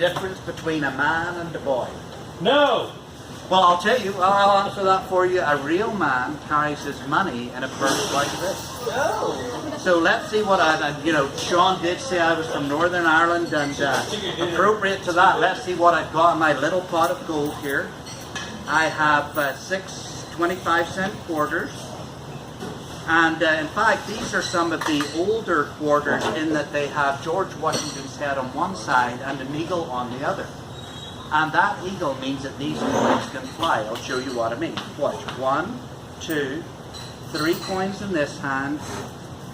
difference between a man and a boy? No. Well, I'll tell you, I'll answer that for you. A real man carries his money in a purse like this. Oh. So let's see what Sean did say I was from Northern Ireland, and appropriate to that, let's see what I've got in my little pot of gold here. I have 6 25-cent quarters. And in fact, these are some of the older quarters in that they have George Washington's head on one side and an eagle on the other. And that eagle means that these coins can fly. I'll show you what I mean. Watch. 1, 2, 3 coins in this hand,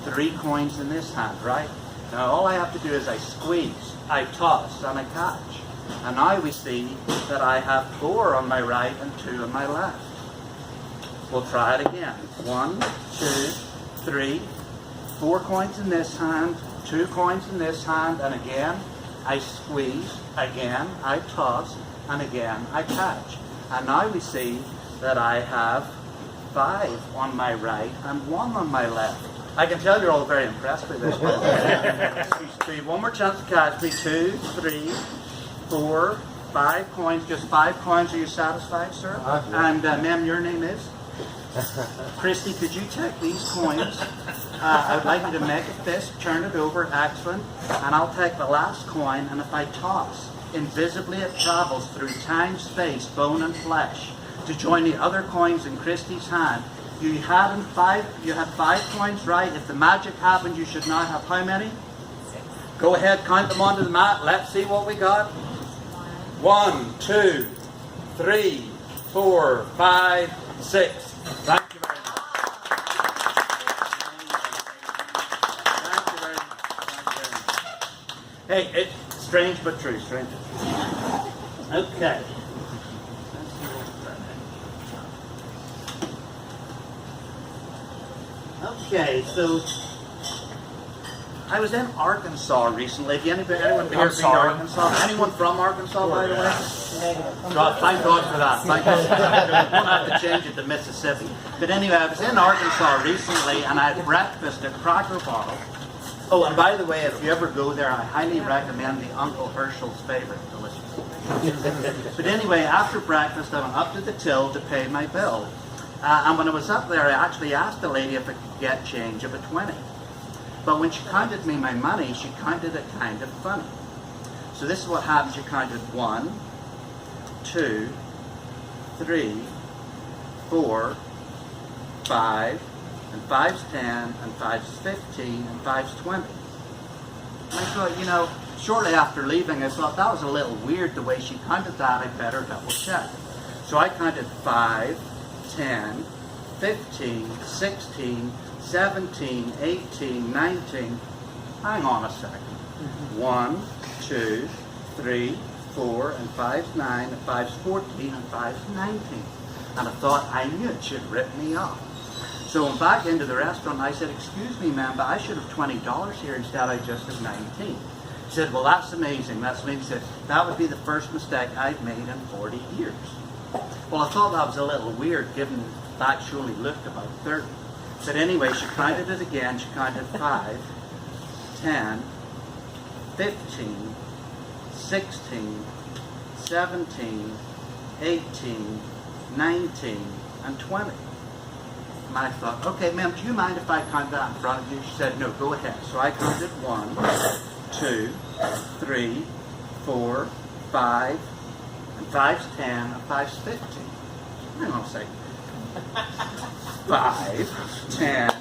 3 coins in this hand, right? Now all I have to do is I squeeze, I toss, and I catch. And now we see that I have 4 on my right and 2 on my left. We'll try it again. 1, 2, 3, 4 coins in this hand, 2 coins in this hand, and again I squeeze, again I toss, and again I catch. And now we see that I have 5 on my right and 1 on my left. I can tell you're all very impressed with this. One more chance to catch me. 2, 3, 4, 5 coins. Just 5 coins. Are you satisfied, sir? And ma'am, your name is? Christy, could you take these coins? I would like you to make a fist, turn it over, excellent. And I'll take the last coin, and if I toss, invisibly it travels through time, space, bone, and flesh to join the other coins in Christy's hand. You had 5 coins, right? If the magic happened, you should now have how many? Go ahead, count them onto the mat. Let's see what we got. 1, 2, 3, 4, 5, 6. Thank you very much. Thank you very much. Hey, it's strange but true. Strange but true. Okay. Okay, so I was in Arkansas recently. Anyone here from Arkansas? Anyone from Arkansas, by the way? Thank God for that. Thank God. I don't have to change it to Mississippi. But anyway, I was in Arkansas recently, and I had breakfast at Cracker Barrel. Oh, and by the way, if you ever go there, I highly recommend the Uncle Herschel's favorite. Delicious. But anyway, after breakfast, I went up to the till to pay my bill. And when I was up there, I actually asked the lady if I could get change of a 20. But when she counted me my money, she counted it kind of funny. So this is what happened. She counted 1, 2, 3, 4, 5, and 5's 10, and 5's 15, and 5's 20. And I thought, shortly after leaving, I thought that was a little weird the way she counted that. I better double check. So I counted 5, 10, 15, 16, 17, 18, 19. Hang on a second. 1, 2, 3, 4, and 5's 9, and 5's 14, and 5's 19. And I thought, I knew it should rip me off. So I went back into the restaurant and I said, excuse me, ma'am, but I should have $20 here instead. I just have 19. She said, well, that's amazing. That's amazing. She said, that would be the first mistake I've made in 40 years. Well, I thought that was a little weird, given the fact she only looked about 30. But anyway, she counted it again. She counted 5, 10, 15, 16, 17, 18, 19, and 20. And I thought, okay, ma'am, do you mind if I count that in front of you? She said, no, go ahead. So I counted 1, 2, 3, 4, 5, and 5's 10, and 5's 15. Hang on a second. 5, 10,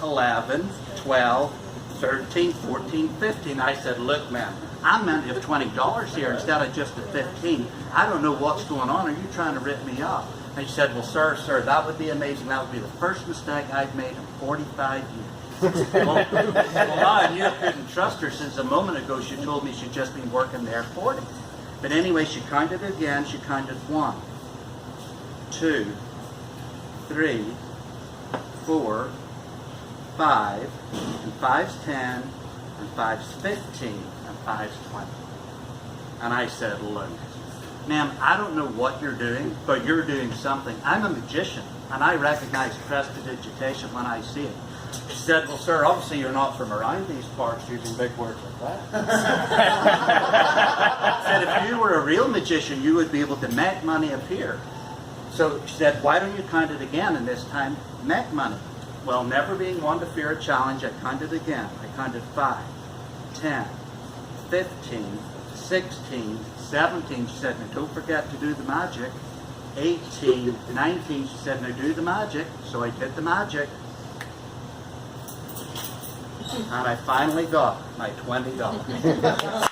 11, 12, 13, 14, 15. I said, look, ma'am, I'm meant to have $20 here instead of just a 15. I don't know what's going on. Are you trying to rip me off? And she said, well, sir, that would be amazing. That would be the first mistake I've made in 45 years. Well, I knew I couldn't trust her since a moment ago she told me she'd just been working there 40. But anyway, she counted again. She counted 1, 2, 3, 4, 5, and 5's 10, and 5's 15, and 5's 20. And I said, look, ma'am, I don't know what you're doing, but you're doing something. I'm a magician, and I recognize prestidigitation when I see it. She said, well, sir, obviously you're not from around these parts using big words like that. Said, if you were a real magician, you would be able to make money appear. So she said, why don't you count it again, and this time make money? Well, never being one to fear a challenge, I counted again. I counted 5, 10, 15, 16, 17. She said, now don't forget to do the magic. 18, 19. She said, now do the magic. So I did the magic. And I finally got my $20.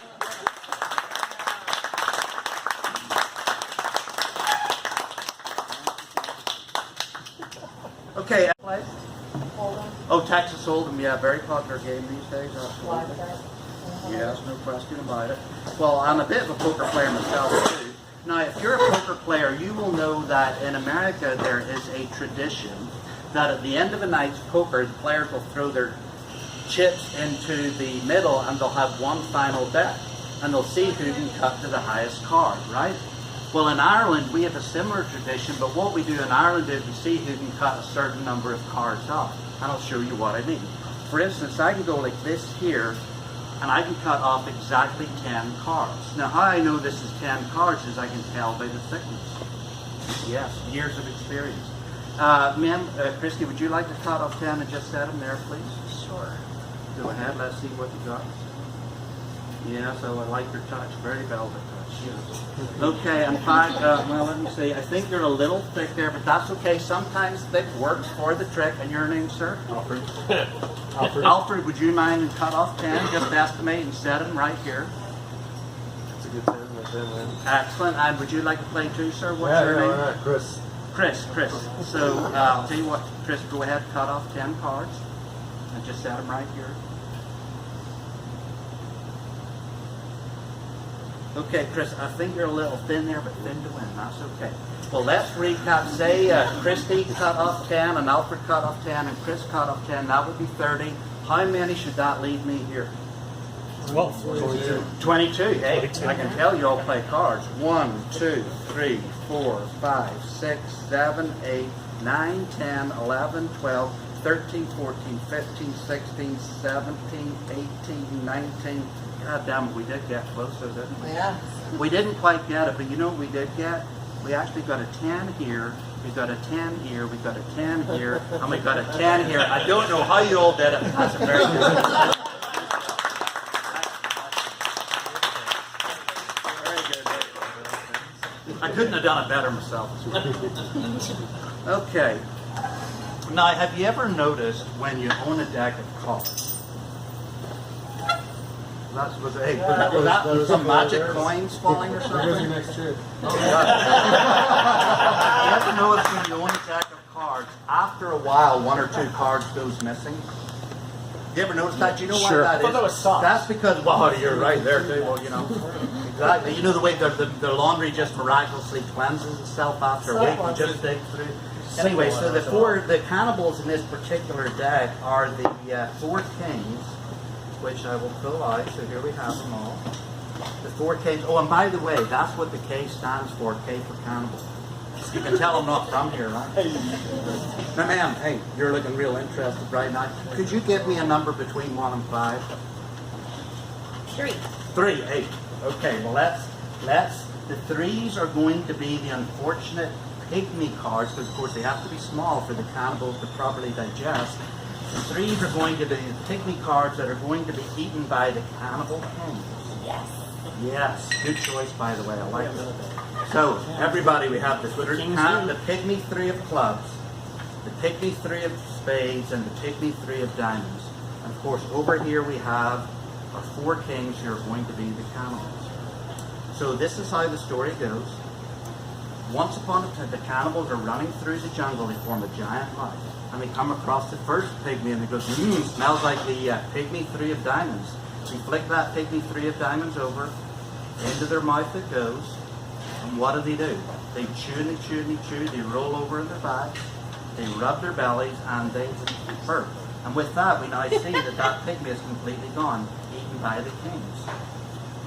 Okay. Oh, Texas Hold'em, yeah, very popular game these days. Absolutely. Yes, no question about it. Well, I'm a bit of a poker player myself too. Now, if you're a poker player, you will know that in America there is a tradition that at the end of a night's poker, the players will throw their chips into the middle and they'll have one final bet. And they'll see who can cut to the highest card, right? Well, in Ireland, we have a similar tradition, but what we do in Ireland is we see who can cut a certain number of cards off. And I'll show you what I mean. For instance, I can go like this here, and I can cut off exactly 10 cards. Now, how I know this is 10 cards is I can tell by the thickness. Yes, years of experience. Ma'am, Christy, would you like to cut off 10 and just set them there, please? Sure. Go ahead, let's see what you got. Yes, I like your touch, very velvet touch. Yes. Okay, in fact, well, let me see. I think you're a little thick there, but that's okay. Sometimes thick works for the trick. And your name, sir? Alfred. Alfred. Alfred, would you mind and cut off 10? Just estimate and set them right here. That's a good 10 right there, man. Excellent. And would you like to play too, sir? What's your name? Right, Chris. Chris. So, I'll tell you what, Chris, go ahead, cut off 10 cards. And just set them right here. Okay, Chris, I think you're a little thin there, but thin to win. That's okay. Well, let's recap. Say Christy cut off 10, and Alfred cut off 10, and Chris cut off 10. That would be 30. How many should that leave me here? Well, 22. 22. Hey, 22. I can tell you all play cards. 1, 2, 3, 4, 5, 6, 7, 8, 9, 10, 11, 12, 13, 14, 15, 16, 17, 18, 19. God damn it, we did get closer, didn't we? Yeah. We didn't quite get it, but you know what we did get? We actually got a 10 here, we got a 10 here, we got a 10 here, and we got a 10 here. I don't know how you all did it, but that's a very good Very good. I couldn't have done it better myself. Okay. Now, have you ever noticed when you own a deck of cards? Was that some magic coins falling or something? Where's your next trick? Oh, yeah. You ever notice when you own a deck of cards, after a while, 1 or 2 cards goes missing? You ever notice that? Do you know why that is? I thought that was socks. That's because, well, you're right there too. Well, you know, exactly. You know the way the laundry just miraculously cleanses itself after a week. You just dig through. Anyway, so the cannibals in this particular deck are the 4 kings, which I will pull out. So here we have them all. The 4 Ks. Oh, and by the way, that's what the K stands for. K for cannibal. You can tell I'm not from here, right? Now, ma'am, hey, you're looking real interested right now. Could you give me a number between 1 and 5? 3. 3, 8. Okay, well, the 3s are going to be the unfortunate pygmy cards, because of course they have to be small for the cannibals to properly digest. The 3s are going to be the pygmy cards that are going to be eaten by the cannibal kings. Yes. Yes, good choice, by the way. I like that. So, everybody, we have this. The pygmy 3 of clubs, the pygmy 3 of spades, and the pygmy 3 of diamonds. And of course, over here we have our 4 kings who are going to be the cannibals. So this is how the story goes. Once upon a time, the cannibals are running through the jungle. They form a giant mouth. And they come across the first pygmy, and they go, smells like the pygmy 3 of diamonds. They flick that pygmy 3 of diamonds over. Into their mouth it goes. And what do? They chew and they chew and they chew. They roll over in their backs. They rub their bellies, and they burp. And with that, we now see that pygmy is completely gone, eaten by the kings.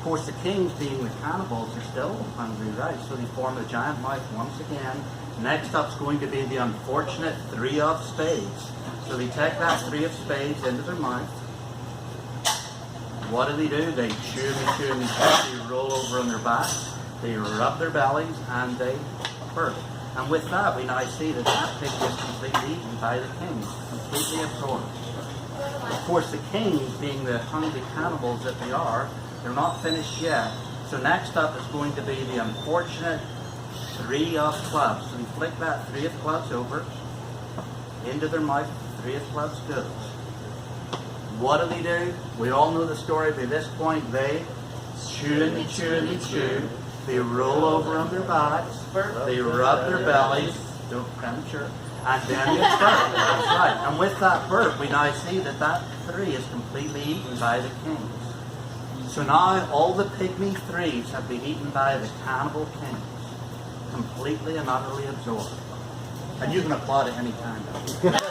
course, the kings, being the cannibals, are still hungry, right? So they form a giant mouth once again. Next up's going to be the unfortunate 3 of spades. So they take that 3 of spades into their mouth. What do? They chew and they roll over on their backs, they rub their bellies, and they burp. And with that, we now see that that pig is completely eaten by the kings, completely absorbed. Of course, the kings, being the hungry cannibals that they are, they're not finished yet. So next up is going to be the unfortunate 3 of clubs. So we flick that 3 of clubs over into their mouth. 3 of clubs goes. What do? We all know the story by this point. They chew and they chew and they chew. They roll over on their backs. They rub their bellies. Don't premature. And then they burp. That's right. And with that burp, we now see that that 3 is completely eaten by the kings. So now all the pygmy 3s have been eaten by the cannibal kings. Completely and utterly absorbed. And you can applaud at any time. We're not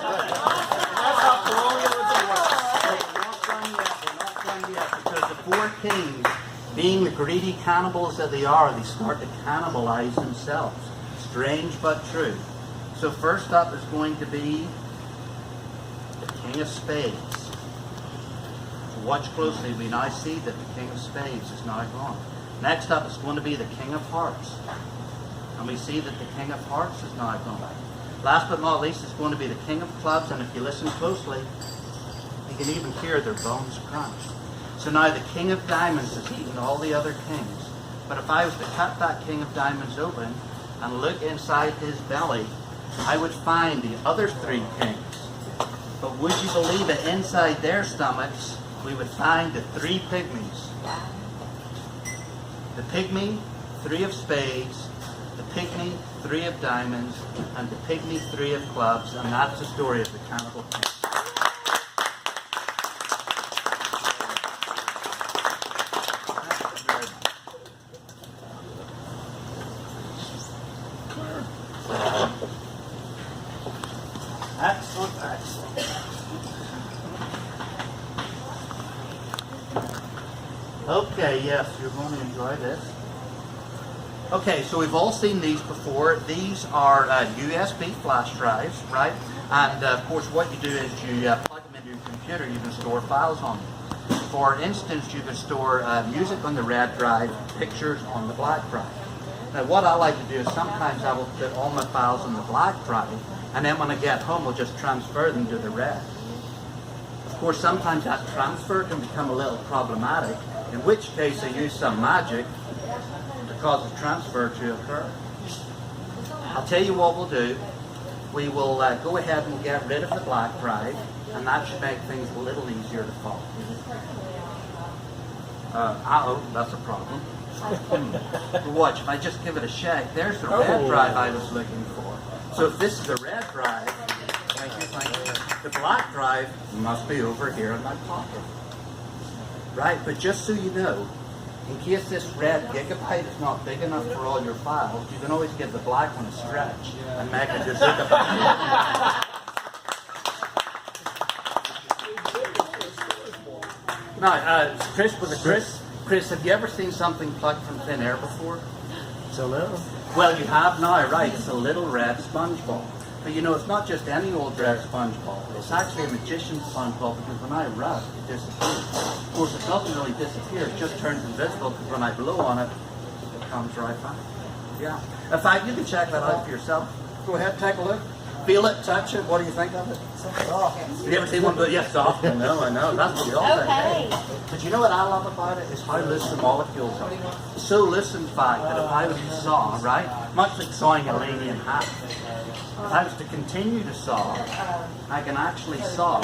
done yet, because the 4 kings, being the greedy cannibals that they are, they start to cannibalize themselves. Strange but true. So first up is going to be the King of Spades. So watch closely. We now see that the King of Spades is now gone. Next up is going to be the King of Hearts. And we see that the King of Hearts is now gone. Last but not least is going to be the King of Clubs. And if you listen closely, you can even hear their bones crunch. So now the King of Diamonds has eaten all the other kings. But if I was to cut that King of Diamonds open and look inside his belly, I would find the other 3 kings. But would you believe it, inside their stomachs, we would find the 3 pygmies. The pygmy, 3 of spades, the pygmy, 3 of diamonds, and the pygmy, 3 of clubs, and that's the story of the cannibal king. Excellent, excellent. Okay, yes, you're going to enjoy this. Okay, so we've all seen these before. These are USB flash drives, right? And of course, what you do is you plug them into your computer. You can store files on them. For instance, you can store music on the red drive, pictures on the black drive. Now, what I like to do is sometimes I will put all my files on the black drive, and then when I get home, I'll just transfer them to the red. Of course, sometimes that transfer can become a little problematic, in which case I use some magic to cause the transfer to occur. I'll tell you what we'll do. We will go ahead and we'll get rid of the black drive, and that should make things a little easier to follow. That's a problem. Watch, if I just give it a shake, there's the red drive I was looking for. So if this is the red drive, the black drive must be over here in my pocket. Right, but just so you know, in case this red gigabyte is not big enough for all your files, you can always give the black one a stretch and make it a gigabyte. Now, Chris, have you ever seen something plucked from thin air before? So no. Well, you have now, right? It's a little red sponge ball. But you know, it's not just any old red sponge ball. It's actually a magician's sponge ball, because when I rub, it disappears. Of course, it doesn't really disappear. It just turns invisible, because when I blow on it, it comes right back. Yeah. In fact, you can check that out for yourself. Go ahead, take a look. Feel it, touch it. What do you think of it? Have you ever seen one? Yes, soft. I know. That's what we all think. But you know what I love about it is how loose the molecules are. So loose, in fact, that if I was to saw, right, much like sawing a lady in half, if I was to continue to saw, I can actually saw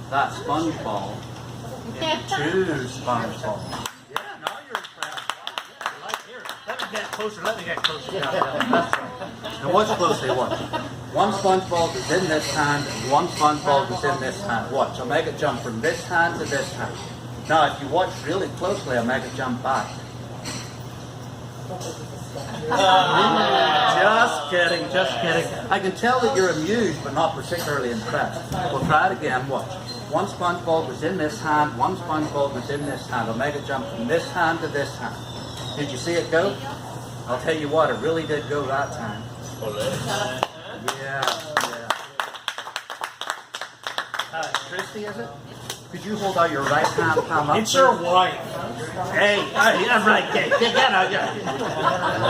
that sponge ball into 2 sponge balls. Yeah, now you're impressed. Yeah, right here. Let me get closer. Yeah, that's right. Now watch closely, watch. 1 sponge ball is in this hand, and 1 sponge ball is in this hand. Watch, I'll make it jump from this hand to this hand. Now, if you watch really closely, I'll make it jump back. Just kidding. I can tell that you're amused, but not particularly impressed. We'll try it again, watch. One sponge ball was in this hand, one sponge ball was in this hand. I'll make it jump from this hand to this hand. Did you see it go? I'll tell you what, it really did go that time. Yeah. Christy, is it? Could you hold out your right hand palm up? It's your wife. Hey, yeah, right. Get out.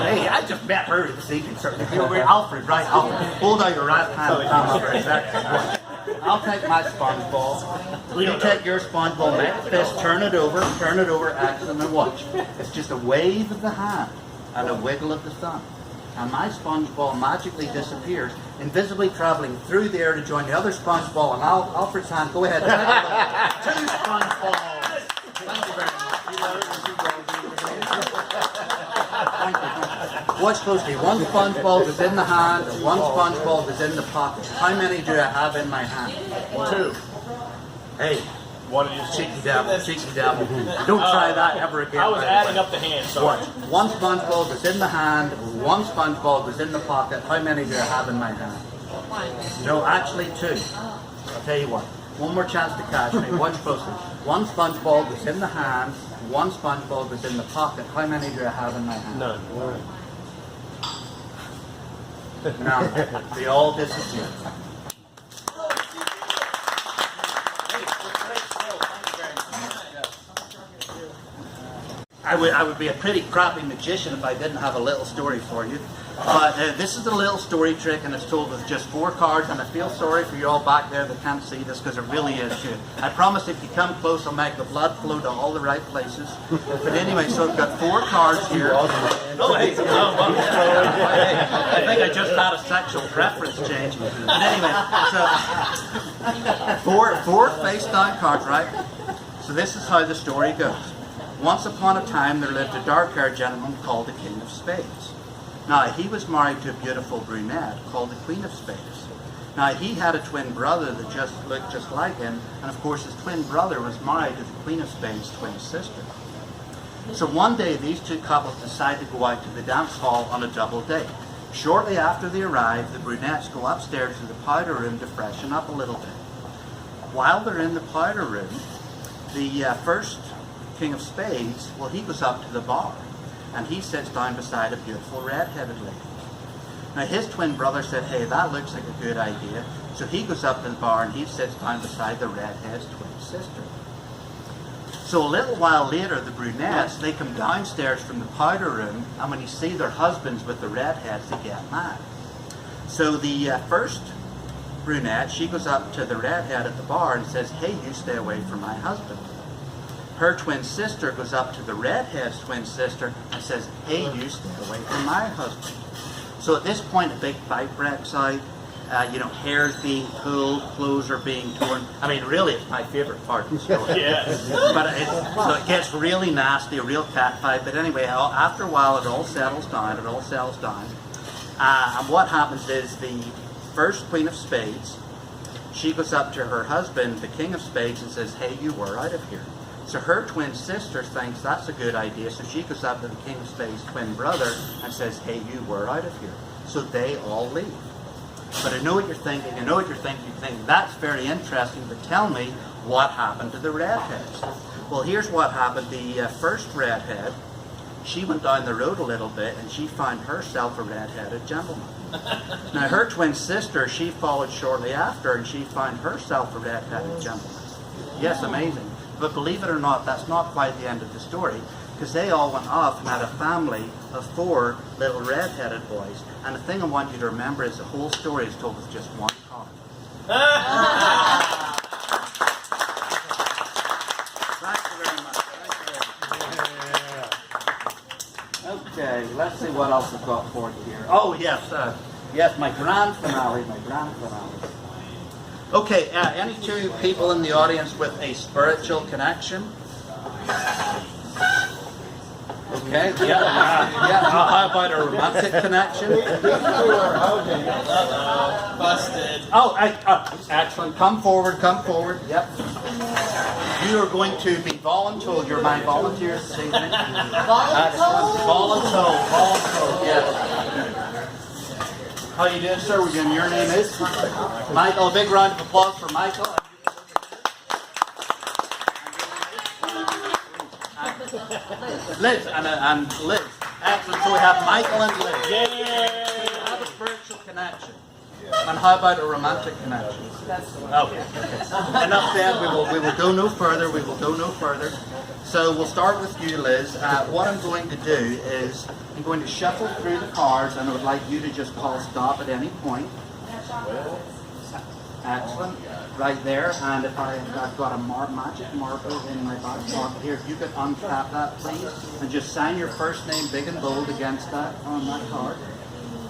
Hey, I just met her this evening, sir. You're Alfred, right? Alfred. Hold out your right hand palm up for a second. I'll take my sponge ball. You take your sponge ball, make the fist, turn it over, excellent, and watch. It's just a wave of the hand and a wiggle of the thumb. And my sponge ball magically disappears, invisibly traveling through the air to join the other sponge ball. And Alfred's hand, go ahead. 2 sponge balls. Thank you very much. Watch closely. One sponge ball is in the hand, and one sponge ball is in the pocket. How many do I have in my hand? 2. Hey. What did you cheeky devil. Don't try that ever again. I was adding up the hands, sorry. One sponge ball was in the hand, one sponge ball was in the pocket. How many do I have in my hand? No, actually 2. I'll tell you what. One more chance to catch me. Watch closely. One sponge ball was in the hand, one sponge ball was in the pocket. How many do I have in my hand? None. None. They all disappeared. I would be a pretty crappy magician if I didn't have a little story for you. But this is a little story trick, and it's told with just 4 cards, and I feel sorry for you all back there that can't see this, because it really is good. I promise if you come close, I'll make the blood flow to all the right places. But anyway, so I've got 4 cards here. I think I just had a sexual preference change. But anyway, so 4 face-down cards, right? So this is how the story goes. Once upon a time, there lived a dark-haired gentleman called the King of Spades. Now, he was married to a beautiful brunette called the Queen of Spades. Now, he had a twin brother that just looked just like him, and of course, his twin brother was married to the Queen of Spades' twin sister. So one day, these 2 couples decide to go out to the dance hall on a double date. Shortly after they arrive, the brunettes go upstairs to the powder room to freshen up a little bit. While they're in the powder room, the first King of Spades, well, he goes up to the bar and he sits down beside a beautiful red-headed lady. Now his twin brother said, hey, that looks like a good idea. So he goes up to the bar and he sits down beside the redhead's twin sister. So a little while later, the brunettes, they come downstairs from the powder room, and when you see their husbands with the redheads, they get mad. So the first brunette, she goes up to the redhead at the bar and says, hey, you stay away from my husband. Her twin sister goes up to the redhead's twin sister and says, hey, you stay away from my husband. So at this point, a big fight breaks out. Hair's being pulled, clothes are being torn. I mean, really, it's my favorite part of the story. Yes. But so it gets really nasty, a real cat fight. But anyway, after a while, it all settles down. And what happens is the first Queen of Spades, she goes up to her husband, the King of Spades, and says, hey, you were out of here. So her twin sister thinks that's a good idea, so she goes up to the King of Spades' twin brother and says, hey, you were out of here. So they all leave. But I know what you're thinking, you're thinking, that's very interesting, but tell me what happened to the redheads. Well, here's what happened. The first redhead, she went down the road a little bit and she found herself a red-headed gentleman. Now her twin sister, she followed shortly after and she found herself a red-headed gentleman. Yes, amazing. But believe it or not, that's not quite the end of the story, because they all went off and had a family of 4 little red-headed boys. And the thing I want you to remember is the whole story is told with just 1 card. Thank you very much. Okay, let's see what else I've got for you here. Oh, yes, my grand finale. Okay, any 2 people in the audience with a spiritual connection? Okay, yeah. How about a romantic connection? Busted. Oh, excellent. Come forward. Yep. You are going to be voluntold. You're my volunteers this evening. Voluntold. Yes. How you doing, sir? Your name is? Michael. A big round of applause for Michael. Liz, and Liz. Excellent. So we have Michael and Liz. Yeah. We have a spiritual connection. And how about a romantic connection? Okay. Enough then. We will go no further. We will go no further. So we'll start with you, Liz. What I'm going to do is I'm going to shuffle through the cards, and I would like you to just call stop at any point. Excellent. Right there. And if I've got a magic marker in my back pocket here, if you could untap that, please, and just sign your first name big and bold against that on that card.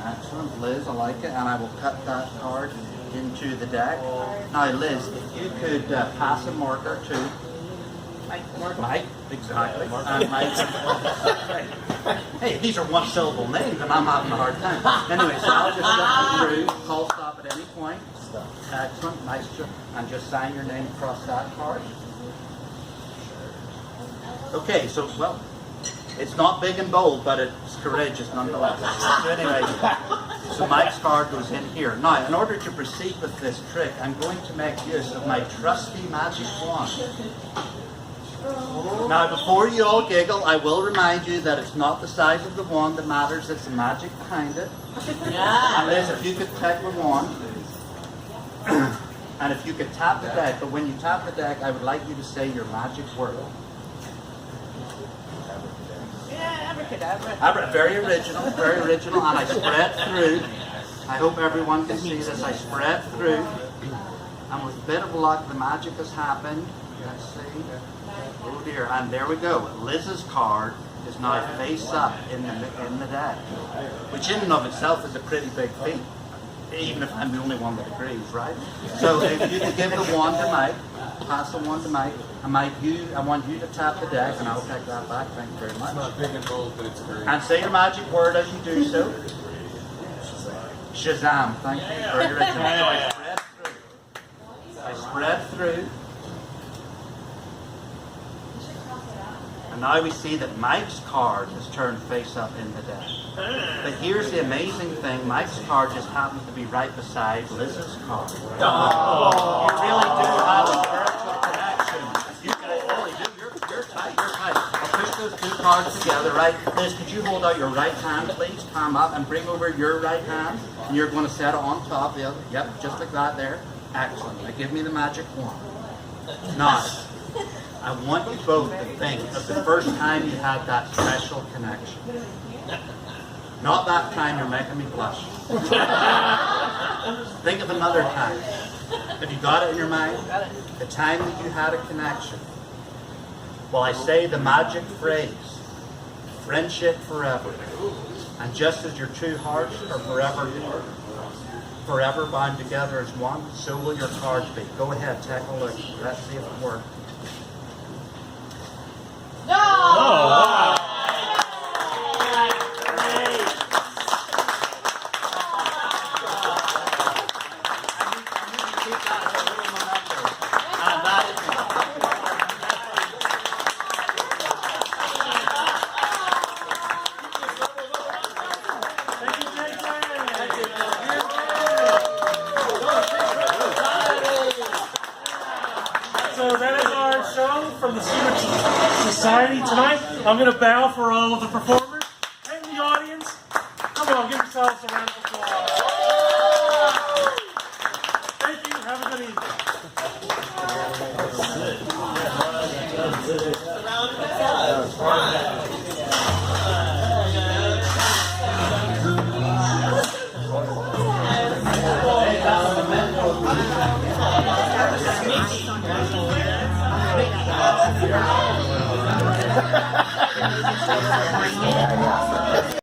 Excellent, Liz, I like it, and I will cut that card into the deck. Now, Liz, if you could pass a marker to Mike, exactly, and Mike. Hey, these are one-syllable names, and I'm having a hard time. Anyway, so I'll just step through, call stop at any point. Excellent, nice, and just sign your name across that card. Okay, so, well, it's not big and bold, but it's courageous nonetheless. So anyway, so Mike's card goes in here. Now, in order to proceed with this trick, I'm going to make use of my trusty magic wand. Now, before you all giggle, I will remind you that it's not the size of the wand that matters, it's the magic behind it. And Liz, if you could take the wand, and if you could tap the deck, but when you tap the deck, I would like you to say your magic word. Very original, and I spread through. I hope everyone can see this. I spread through, and with a bit of luck, the magic has happened. Let's see. Oh dear, and there we go. Liz's card is now face up in the deck, which in and of itself is a pretty big feat, even if I'm the only one that agrees, right? So if you could give the wand to Mike, pass the wand to Mike. And Mike, I want you to tap the deck, and I'll take that back. Thank you very much. It's not big and bold, but it's great. And say your magic word as you do so. Shazam. Thank you. Very original. So I spread through. And now we see that Mike's card is turned face up in the deck. But here's the amazing thing. Mike's card just happens to be right beside Liz's card. Oh. You really do have a spiritual connection. You guys really do. You're tight. I'll push those two cards together, right? Liz, could you hold out your right hand, please? Palm up and bring over your right hand. And you're going to set it on top of the other. Yep, just like that there. Excellent. Now give me the magic wand. Now, I want you both to think of the first time you had that special connection. Not that time you're making me blush. Think of another time. Have you got it in your mind? The time that you had a connection. Well, I say the magic phrase, friendship forever. And just as your two hearts are forever bound together as one, so will your cards be. Go ahead, take a look. Let's see if it works. No! Oh, wow. So that is our show from the Secret Society tonight. I'm going to bow for all of the performers and the audience. Come on, give yourselves a round of applause.